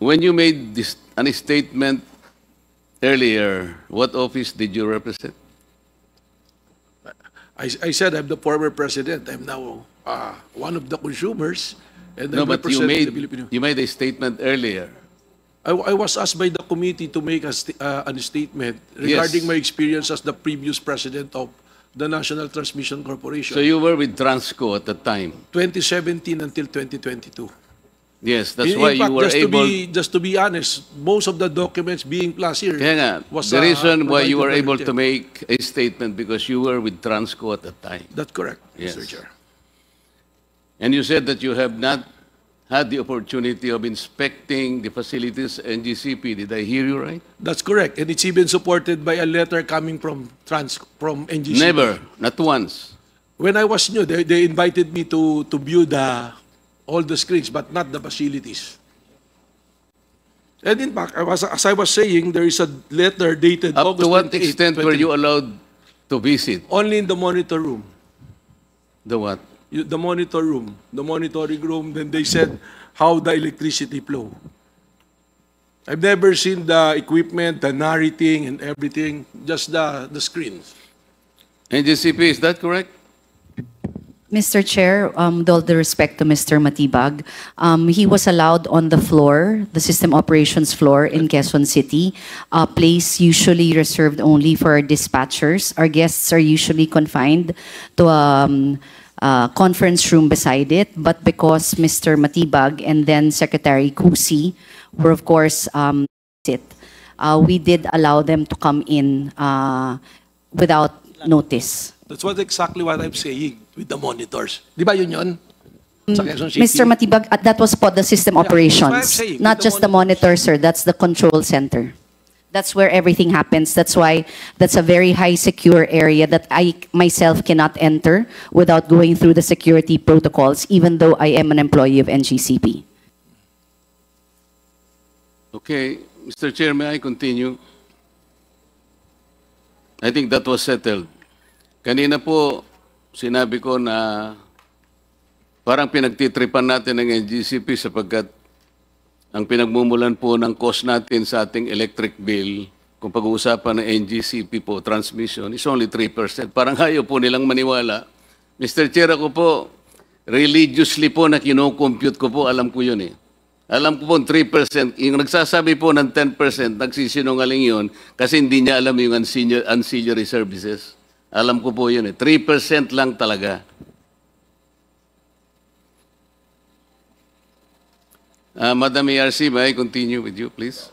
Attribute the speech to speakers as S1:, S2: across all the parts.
S1: when you made this statement earlier, what office did you represent?
S2: I said I'm the former president. I'm now one of the consumers, and
S1: No,
S2: I'm
S1: but you
S2: representing the Filipino.
S1: made a statement earlier.
S2: I was asked by the committee to make a statement regarding
S1: Yes.
S2: my experience as the previous president of the National Transmission Corporation,
S1: So you were with Transco at the time.
S2: 2017 until 2022.
S1: Yes, that's
S2: In
S1: why
S2: fact,
S1: you were able.
S2: just to be honest, most of the documents being plus here
S1: Kaya nga,
S2: was
S1: the reason why you
S2: provided
S1: were
S2: by
S1: able
S2: the
S1: to
S2: chair.
S1: make a statement because you were with Transco at the time.
S2: That's correct,
S1: Yes.
S2: Mr. Chair.
S1: And you said that you have not had the opportunity of inspecting the facilities NGCP. Did I hear you right?
S2: That's correct, and it's even supported by a letter coming from NGC.
S1: Never, not once.
S2: When I was new, they invited me to view all the screens, but not the facilities. And in fact, as I was saying, there is a letter dated
S1: Up
S2: August
S1: to what
S2: 28,
S1: extent were you allowed to visit?
S2: only in the monitor room.
S1: The what?
S2: The monitor room, the monitoring room, then they said how the electricity flow. I've never seen the equipment, the narrating and everything, just the screens.
S1: NGCP, is that correct?
S3: Mr. Chair, with all due respect to Mr. Matibag, he was allowed on the floor, the system operations floor in Quezon City, a place usually reserved only for dispatchers. Our guests are usually confined to a conference room beside it, but because Mr. Matibag and then Secretary Kusi were, of course, we did allow them to come in without notice.
S2: That's exactly what I'm saying with the monitors. Di ba yun? Sa Quezon City?
S3: Mr. Matibag, that was for the system
S2: Yeah, that's what I'm
S3: operations,
S2: saying,
S3: not
S2: with the
S3: just the monitor, sir. That's the control center. That's where everything happens. That's why that's a very high secure area that I myself cannot enter without going through the security protocols, even though I am an employee of NGCP.
S1: Okay, Mr. Chair, may I continue? I think that was settled. Kanina po, sinabi ko na parang pinagtitripan natin ng NGCP sapagkat ang pinagmumulan po ng cost natin sa ating electric bill, kung pag-uusapan ng NGCP po, transmission, is only 3%. Parang ayaw po nilang maniwala. Mr. Chair, ako po, religiously po na kinocompute ko po, alam ko yun eh. Alam ko po 3%, yung nagsasabi po ng 10%, nagsisinungaling yun kasi hindi niya alam yung ancillary services. Alam ko po yun eh. 3% lang talaga. Madam ARC, may I continue with you, please?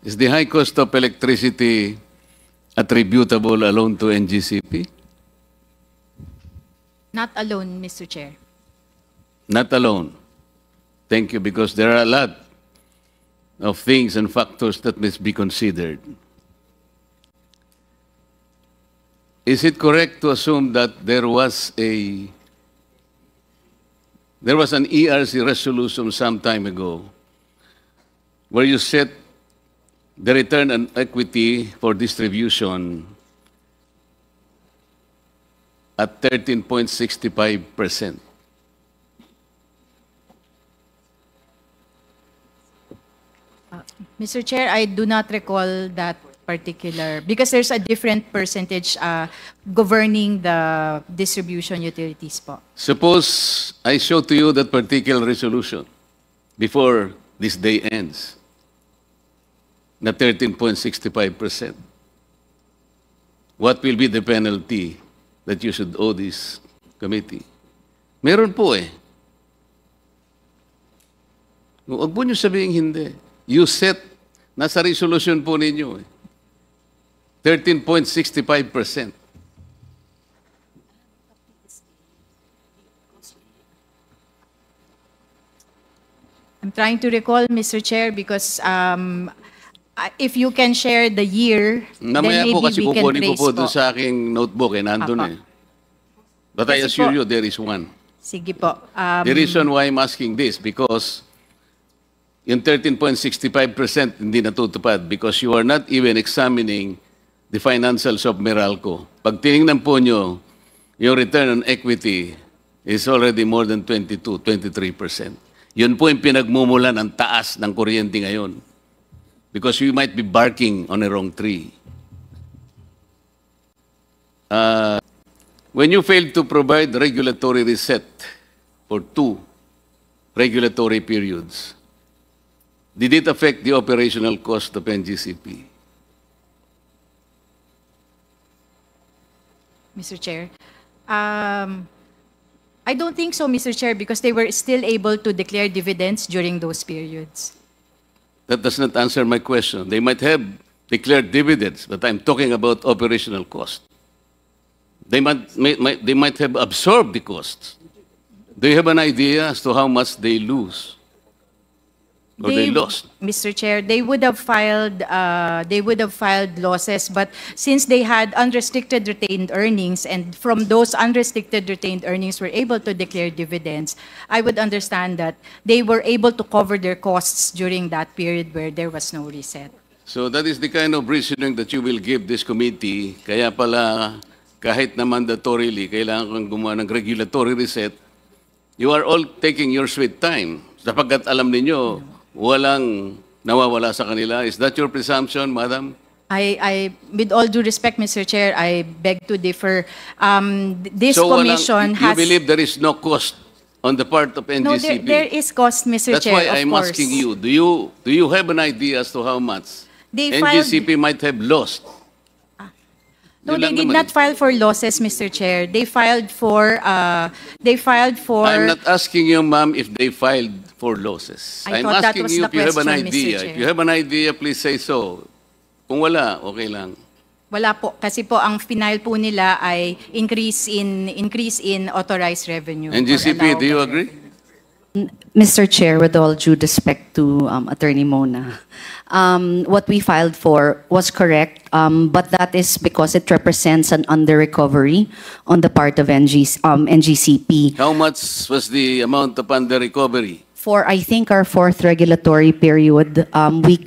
S1: Is the high cost of electricity attributable alone to NGCP?
S4: Not alone, Mr. Chair.
S1: Not alone. Thank you, because there are a lot of things and factors that must be considered. Is it correct to assume that there was an ERC resolution some time ago where you set the return on equity for distribution at 13.65%?
S4: Mr. Chair, I do not recall that particular, because there's a different percentage governing the distribution utilities po.
S1: Suppose I show to you that particular resolution before this day ends, na 13.65%. What will be the penalty that you should owe this committee? Meron po eh. Huwag po niyo sabihin hindi. You set, nasa resolution po ninyo eh. 13.65%.
S4: I'm trying to recall, Mr. Chair, because if you can share the year,
S1: Namaya
S4: then maybe
S1: po kasi
S4: we can
S1: kukunin ko
S4: trace
S1: po doon
S4: po.
S1: sa aking notebook eh, nandun
S4: Apa.
S1: eh. But I
S4: Kasi
S1: assure
S4: po-
S1: you there is one.
S4: Sige po.
S1: The reason why I'm asking this, because yung 13.65% hindi natutupad because you are not even examining the financials of Meralco. Pag tinignan po nyo, yung return on equity is already more than 22, 23%. Yun po yung pinagmumulan ng taas ng kuryente ngayon. Because we might be barking on a wrong tree. When you failed to provide regulatory reset for 2 regulatory periods, did it affect the operational cost of NGCP?
S4: Mr. Chair. I don't think so, Mr. Chair, because they were still able to declare dividends during those periods.
S1: That does not answer my question. They might have declared dividends, but I'm talking about operational cost. They might have absorbed the costs. Do you have an idea as to how much they lose? Or they lost?
S4: Mr. Chair, they would have filed losses, but since they had unrestricted retained earnings, and from those unrestricted retained earnings were able to declare dividends, I would understand that they were able to cover their costs during that period where there was no reset.
S1: So that is the kind of reasoning that you will give this committee. Kaya pala, kahit na mandatorily, kailangan kang gumawa ng regulatory reset, you are all taking your sweet time. Sapagkat alam ninyo, walang nawawala sa kanila. Is that your presumption, Madam?
S4: With all due respect, Mr. Chair, I beg to differ. This
S1: So
S4: commission
S1: you
S4: has...
S1: believe there is no cost on the part of NGCP?
S4: No, there is cost, Mr.
S1: That's
S4: Chair,
S1: why
S4: of
S1: I'm
S4: course.
S1: asking you, do you have an idea as to how much
S4: They filed-
S1: NGCP might have lost?
S4: No,
S1: Yun
S4: they
S1: lang
S4: did
S1: naman
S4: not file for losses, Mr. Chair. They filed for...
S1: I'm not asking you, ma'am, if they filed for losses.
S4: I
S1: I'm
S4: thought that
S1: asking
S4: was
S1: you
S4: the
S1: if you have an
S4: question, Mr.
S1: idea.
S4: Chair.
S1: If you have an idea, please say so. Kung wala, okay lang.
S4: Wala po. Kasi po, ang final po nila ay increase in authorized revenue. or
S1: NGCP, do you
S4: allowable
S1: agree?
S3: Mr. Chair, with all due respect to Attorney Mona, what we filed for was correct, but that is because it represents an under-recovery on the part of NGCP.
S1: How much was the amount of under-recovery?
S3: For, I think, our 4th regulatory period, we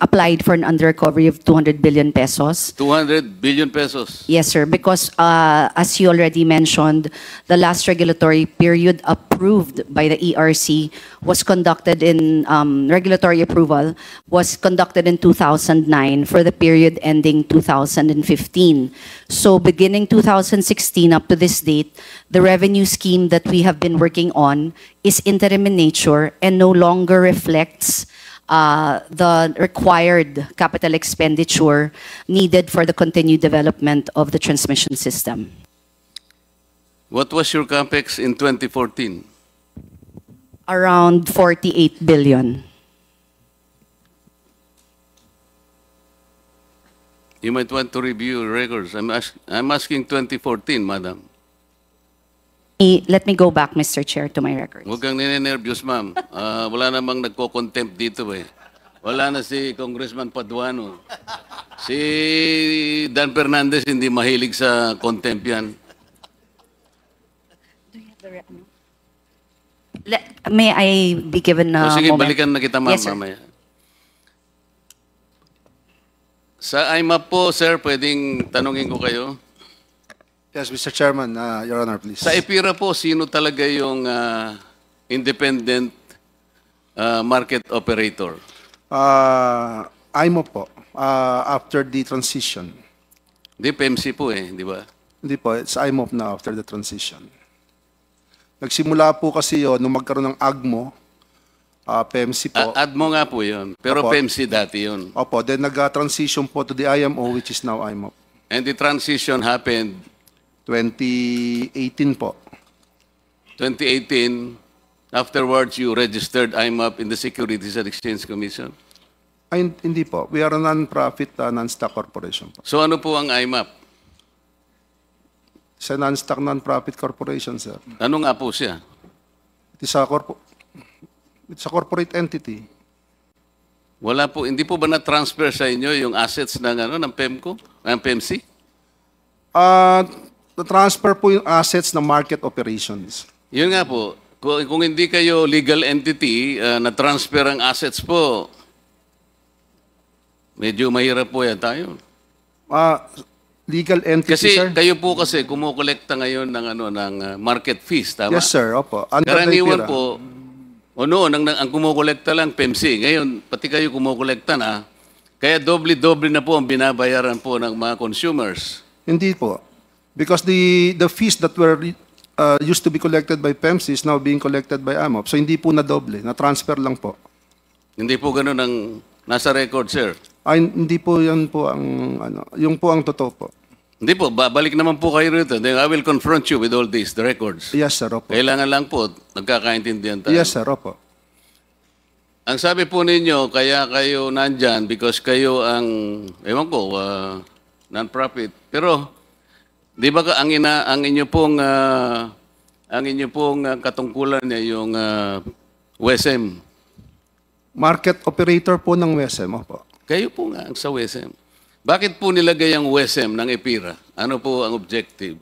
S3: applied for an under-recovery of 200 billion pesos.
S1: 200 billion pesos.
S3: Yes, sir, because as you already mentioned, the last regulatory period approved by the ERC was conducted in, regulatory approval was conducted in 2009 for the period ending 2015. So beginning 2016 up to this date, the revenue scheme that we have been working on is interim in nature and no longer reflects the required capital expenditure needed for the continued development of the transmission system.
S1: What was your capex in 2014?
S3: Around 48 billion.
S1: You might want to review records. I'm asking 2014, Madam.
S3: Let me go back, Mr. Chair, to my records.
S1: Huwag kang ninenervyos, ma'am. Wala namang nagko-contempt dito eh. Wala na si Congressman Paduano. Si Dan Fernandez hindi mahilig sa contempt yan.
S3: May I be given a
S1: O sige,
S3: moment?
S1: balikan na kita, ma'am,
S3: Yes, sir.
S1: mamaya. Sa IMAP po, sir, pwedeng tanungin ko kayo.
S5: Yes, Mr. Chairman, Your Honor, please.
S1: Sa EPIRA po, sino talaga yung independent market operator?
S5: IMO po, after the transition.
S1: Hindi, PMC po eh, di ba?
S5: Hindi po, it's IMO na after the transition. Nagsimula po kasi yun, nung magkaroon ng AGMO, PMC po.
S1: ADMO nga po yun, pero
S5: Opo.
S1: PMC dati yun.
S5: Opo, then nag-transition po to the IMO, which is now IMO.
S1: And the transition happened
S5: 2018 po.
S1: 2018. Afterwards, you registered IMAP in the Securities and Exchange Commission.
S5: Ay, hindi po. We are a non-profit, non-stock corporation po.
S1: So ano po ang IMAP?
S5: It's a non-stock, non-profit corporation, sir.
S1: Ano nga po siya?
S5: It's a corporate entity.
S1: Wala po, hindi po ba na-transfer sa inyo yung assets ng PEMCO, ng PMC?
S5: Na-transfer po yung assets ng market operations.
S1: Yun nga po, kung hindi kayo legal entity, na-transfer ang assets po, medyo mahirap po yan tayo.
S5: Legal entity,
S1: Kasi
S5: sir?
S1: kayo po kumukolekta ngayon ng market fees, tama?
S5: Yes, sir. Opo. Under the
S1: Karaniwan
S5: IPIRA.
S1: po, O noon, ang kumukolekta lang, PEMC. Ngayon, pati kayo kumukolekta na. Kaya doble-doble na po ang binabayaran po ng mga consumers.
S5: Hindi po. Because the fees that were used to be collected by PEMC is now being collected by AMOP. So hindi po na doble, na-transfer lang po.
S1: Hindi po ganun ang nasa record, sir.
S5: Ay, hindi po yan po ang, yung po ang totoo po.
S1: Hindi po, babalik naman po kayo rito. Then I will confront you with all these, the records.
S5: Yes, sir, opo.
S1: Kailangan lang po, nagkakaintindihan tayo.
S5: Yes, sir, opo.
S1: Ang sabi po ninyo, kaya kayo nandyan because kayo ang, ewan ko, non-profit. Pero, di ba ang inyo pong katungkulan niya yung WSM?
S5: Market operator po ng WSM, opo.
S1: Kayo po nga ang sa WSM. Bakit po nilagay ang WSM ng EPIRA? Ano po ang objective?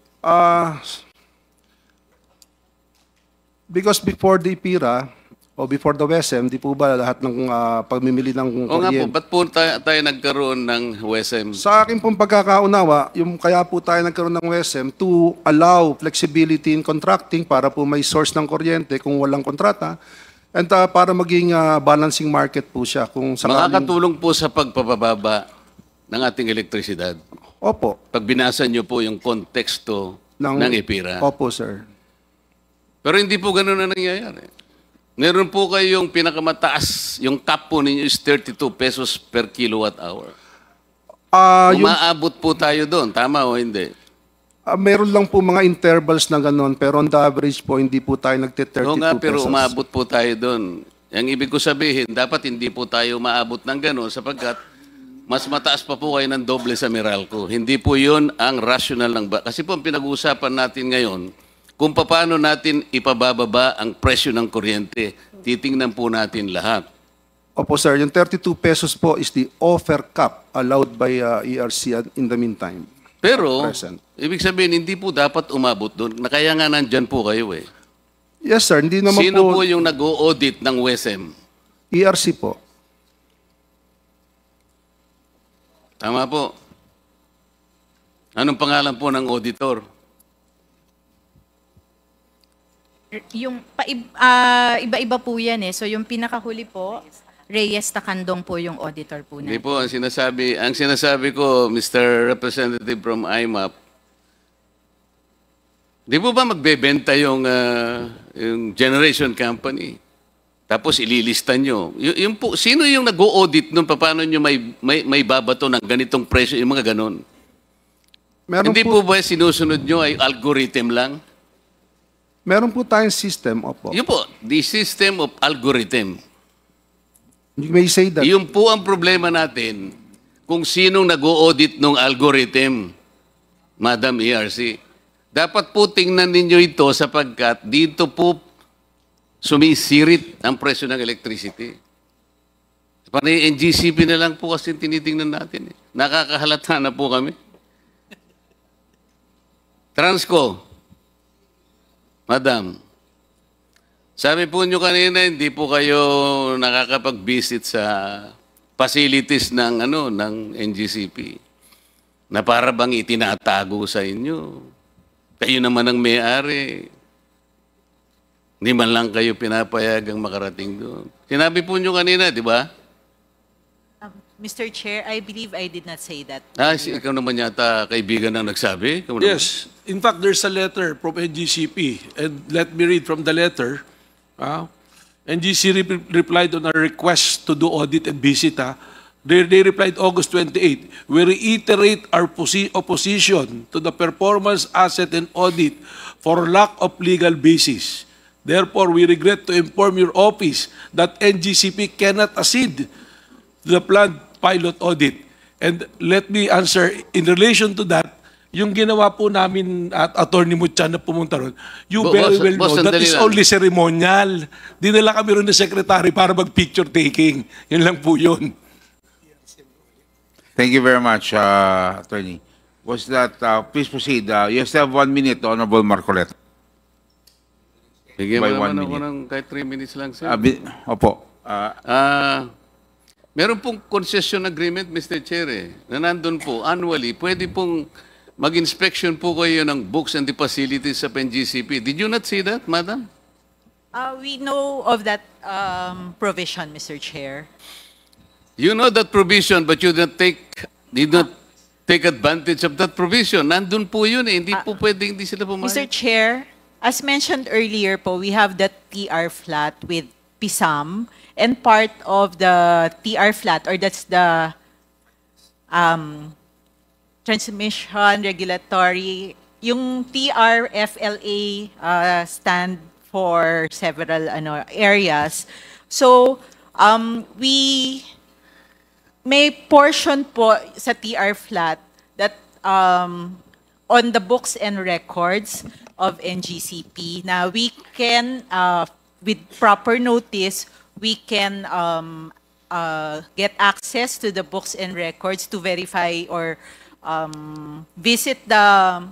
S5: Because before the IPIRA, o before the WSM, di po ba lahat ng pagmimili ng
S1: O nga po,
S5: kuryente?
S1: ba't po tayo nagkaroon ng WSM?
S5: Sa akin pong pagkakaunawa, yung kaya po tayo nagkaroon ng WSM to allow flexibility in contracting para po may source ng kuryente kung walang kontrata and para maging balancing market po siya. Kung sakaling,
S1: Makakatulong po sa pagpapababa ng ating elektrisidad.
S5: opo.
S1: Pag binasa nyo po yung konteksto ng EPIRA.
S5: Opo, sir.
S1: Pero hindi po ganun na nangyayari. Meron po kayong pinakamataas, yung cap po ninyo is 32 pesos per kilowatt hour. Umaabot po tayo doon, tama o hindi?
S5: Meron lang po mga intervals na gano'n, pero on the average po, hindi po tayo nagte-32
S1: Oo nga, pero
S5: pesos.
S1: umaabot po tayo doon. Ang ibig ko sabihin, dapat hindi po tayo maabot ng gano'n sapagkat mas mataas pa po kayo ng doble sa Meralco. Hindi po yun ang rational ng... Kasi po ang pinag-uusapan natin ngayon, kung paano natin ipabababa ang presyo ng kuryente, titingnan po natin lahat.
S5: Opo, sir. Yung 32 pesos po is the offer cap allowed by ERC in the meantime.
S1: Pero,
S5: Present.
S1: ibig sabihin, hindi po dapat umabot doon. Kaya nga nandyan po kayo eh.
S5: Yes, sir. Hindi naman
S1: Sino
S5: po...
S1: po yung nag-o-audit ng WSM?
S5: ERC po.
S1: Tama po. Anong pangalan po ng auditor?
S4: Yung iba-iba po yan eh. So yung pinakahuli po, Reyes Tacandong po yung auditor po
S1: Hindi
S4: natin.
S1: po, ang sinasabi ko, Mr. Representative from IMAP, di po ba magbebenta yung generation company? Tapos ililista nyo. Yung po, sino yung nag-o-audit nun? Paano nyo may babato ng ganitong presyo? Yung mga ganon.
S5: Meron
S1: Hindi po ba sinusunod nyo ay algorithm lang?
S5: Meron po tayong system, opo.
S1: Yun po, the system of algorithm.
S5: You may say that.
S1: Yun po ang problema natin kung sinong nag-o-audit ng algorithm, Madam ERC. Dapat po tingnan ninyo ito sapagkat dito po sumisirit ang presyo ng electricity. Panay NGCP na lang po kasi tinitingnan natin. Nakakahalata na po kami. Transco. Madam, sabi po nyo kanina, hindi po kayo nakakapag-visit sa facilities ng NGCP na para bang itinatago sa inyo. Kayo naman ang may-ari. Hindi man lang kayo pinapayagang makarating doon. Sinabi po nyo kanina, di ba?
S6: Mr. Chair, I believe I did not say that.
S1: Ikaw naman yata kaibigan ang nagsabi. Ikaw naman.
S2: Yes. In fact, there's a letter from NGCP. And let me read from the letter. NGC replied on our request to do audit and visit. They replied August 28. We reiterate our opposition to the performance asset and audit for lack of legal basis. Therefore, we regret to inform your office that NGCP cannot accede to the planned pilot audit. And let me answer, in relation to that, yung ginawa po namin at Attorney Mutchan na pumunta ron, you very well know that is only ceremonial. Dinala kami ron ng secretary para mag-picture taking. Yun lang po yun.
S7: Thank you very much, Attorney. Was that, please proceed. You still have 1 minute, Honorable Marcoleta.
S1: Bigyan mo
S7: By
S1: naman
S7: 1
S1: ako
S7: minute.
S1: ng kahit 3 minutes lang, sir.
S7: Opo.
S1: Meron pong concession agreement, Mr. Chair, na nandun po, annually, pwede pong mag-inspection po kayo ng books and the facilities sa NGCP. Did you not see that, Madam?
S6: We know of that provision, Mr. Chair.
S1: You know that provision, but you did not take advantage of that provision. Nandun po yun eh. Hindi po pwedeng hindi sila pumayag.
S6: Mr. Chair, as mentioned earlier po, we have the TR flat with PISAM, and part of the TR flat, or that's the transmission regulatory, yung TRFLA stand for several areas. So, we may portion po sa TR flat that on the books and records of NGCP. Now, we can, with proper notice, we can get access to the books and records to verify or visit the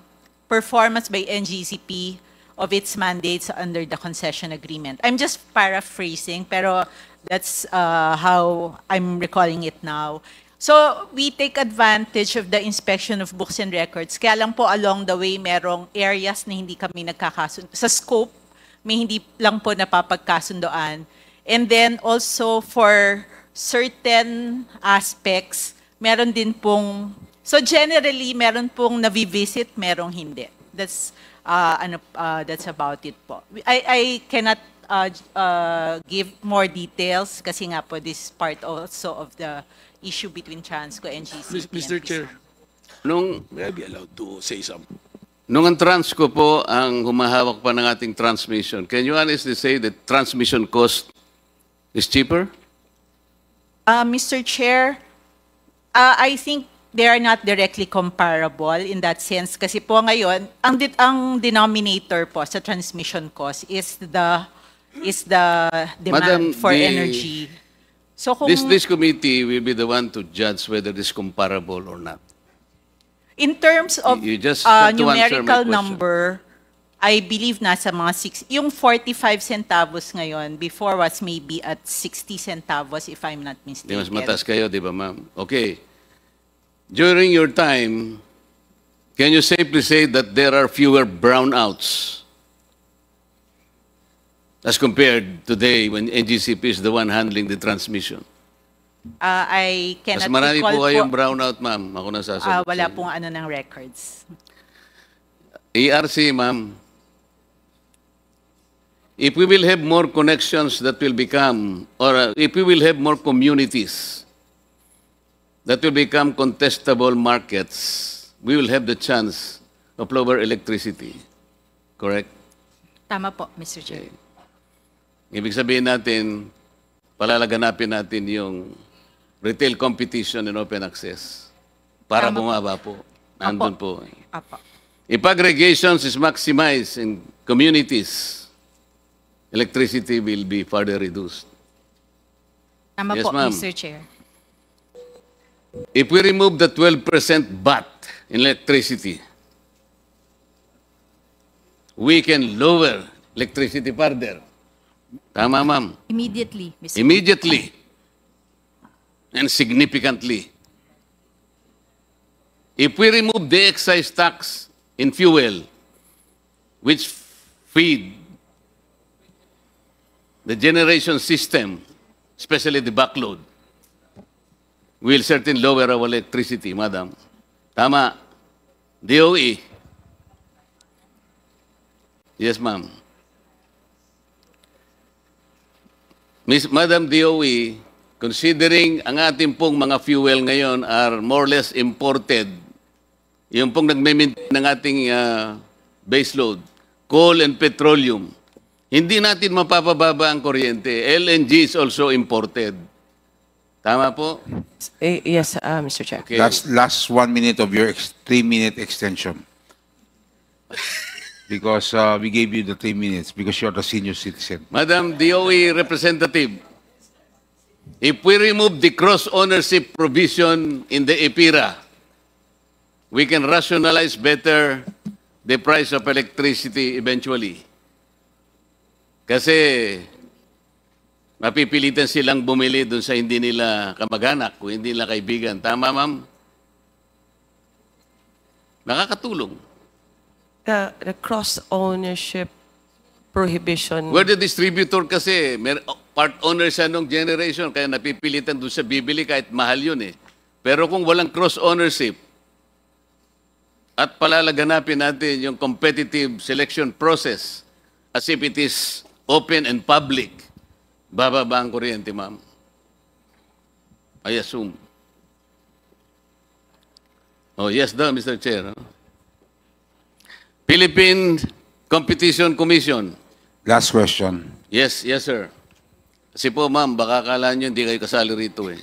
S6: performance by NGCP of its mandates under the concession agreement. I'm just paraphrasing, pero that's how I'm recalling it now. So we take advantage of the inspection of books and records. Kaya lang po along the way, merong areas na hindi kami nagkakasundo. Sa scope, may hindi lang po napapagkasundoan. And then also for certain aspects, meron din pong, so generally, meron pong navivisit, merong hindi. That's that's about it po. I cannot give more details kasi nga po this is part also of the issue between Transco and GCP.
S2: Mr. Chair, may I be allowed to say something?
S1: Nung ang Transco po ang humahawak pa ng ating transmission, can you honestly say that transmission cost is cheaper?
S6: Mr. Chair, I think they are not directly comparable in that sense kasi po ngayon, ang denominator po sa transmission cost is the demand
S1: Madam,
S6: for energy. So kung
S1: This committee will be the one to judge whether it is comparable or not.
S6: in terms of
S1: You just have to answer my
S6: numerical
S1: question.
S6: number, I believe nasa mga 6, yung 45 centavos ngayon, before was maybe at 60 centavos if I'm not
S1: Di
S6: mistaken.
S1: mas mataas kayo, di ba ma'am? Okay. During your time, can you safely say that there are fewer brownouts as compared today when NGCP is the one handling the transmission?
S6: I
S1: Mas
S6: cannot
S1: marami
S6: recall
S1: po kayong brownout, ma'am. Ako na sasagot.
S6: wala
S1: sa inyo.
S6: pong ng records.
S1: ERC, ma'am. If we will have more connections that will become, or if we will have more communities that will become contestable markets, we will have the chance of lower electricity. Correct?
S4: Tama po, Mr. Chair.
S1: Ibig sabihin natin, palalaganapin natin yung retail competition and open access para
S4: Tama po.
S1: bumaba po. Nandun po.
S4: Apo.
S1: If aggregations is maximized in communities, electricity will be further reduced.
S4: Tama
S1: Yes,
S4: po,
S1: ma'am.
S4: Mr. Chair.
S1: If we remove the 12% VAT in electricity, we can lower electricity further. Tama, ma'am.
S4: Immediately, Mr.
S1: Immediately and significantly. If we remove the excise tax in fuel, which feed the generation system, especially the backload, will certainly lower our electricity, madam. Tama. DOE. Yes, ma'am. Madam DOE, considering ang ating pong mga fuel ngayon are more or less imported, yung pong nagme-maintain ng ating baseload, coal and petroleum, hindi natin mapapababa ang kuryente. LNG is also imported. Tama po?
S8: Yes, Mr. Chair.
S1: Okay.
S7: Last 1 minute of your 3-minute extension. Because we gave you the 3 minutes because you're the senior citizen.
S1: Madam DOE representative, if we remove the cross-ownership provision in the EPIRA, we can rationalize better the price of electricity eventually. Kasi mapipilitan silang bumili dun sa hindi nila kamag-anak o hindi nila kaibigan. Tama, ma'am? Nakakatulong.
S8: The cross-ownership prohibition.
S1: Where the distributor kasi, part owner siya nung generation, kaya napipilitan doon siya bibili kahit mahal yun eh. Pero kung walang cross-ownership, at palalaganapin natin yung competitive selection process as if it is open and public, bababa ang kuryente, ma'am. I assume. Oh, yes daw, Mr. Chair. Philippine Competition Commission.
S7: Last question.
S1: Yes, yes, sir. Kasi po, ma'am, baka akala nyo hindi kayo kasali rito eh.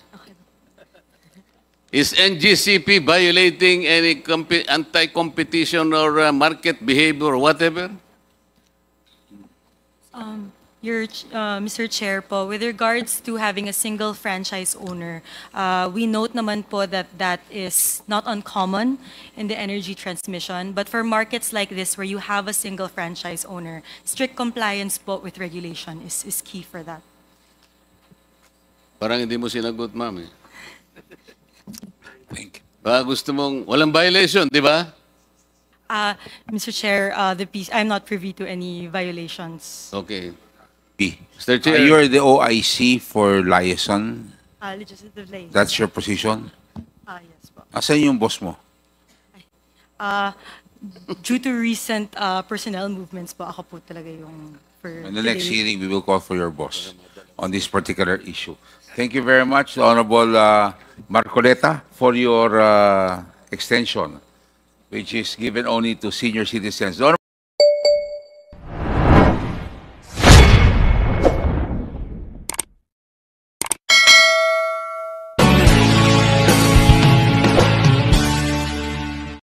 S1: Is NGCP violating any anti-competition or market behavior or whatever?
S9: Mr. Chair po, with regards to having a single franchise owner, we note naman po that that is not uncommon in the energy transmission. But for markets like this where you have a single franchise owner, strict compliance po with regulation is key for that.
S1: Parang hindi mo sinagot, ma'am eh.
S7: Thank you.
S1: Baka gusto mong, walang violation, di ba?
S9: Mr. Chair, I'm not privy to any violations.
S1: Okay.
S7: B.
S1: Mr. Chair.
S7: You're the OIC for liaison.
S9: Legislative liaison.
S7: That's your position?
S9: Yes po.
S7: Asan yung boss mo?
S9: Due to recent personnel movements po, ako po talaga yung for
S7: In the next
S9: today.
S7: hearing, we will call for your boss on this particular issue. Thank you very much, Honorable Marcoleta, for your extension, which is given only to senior citizens.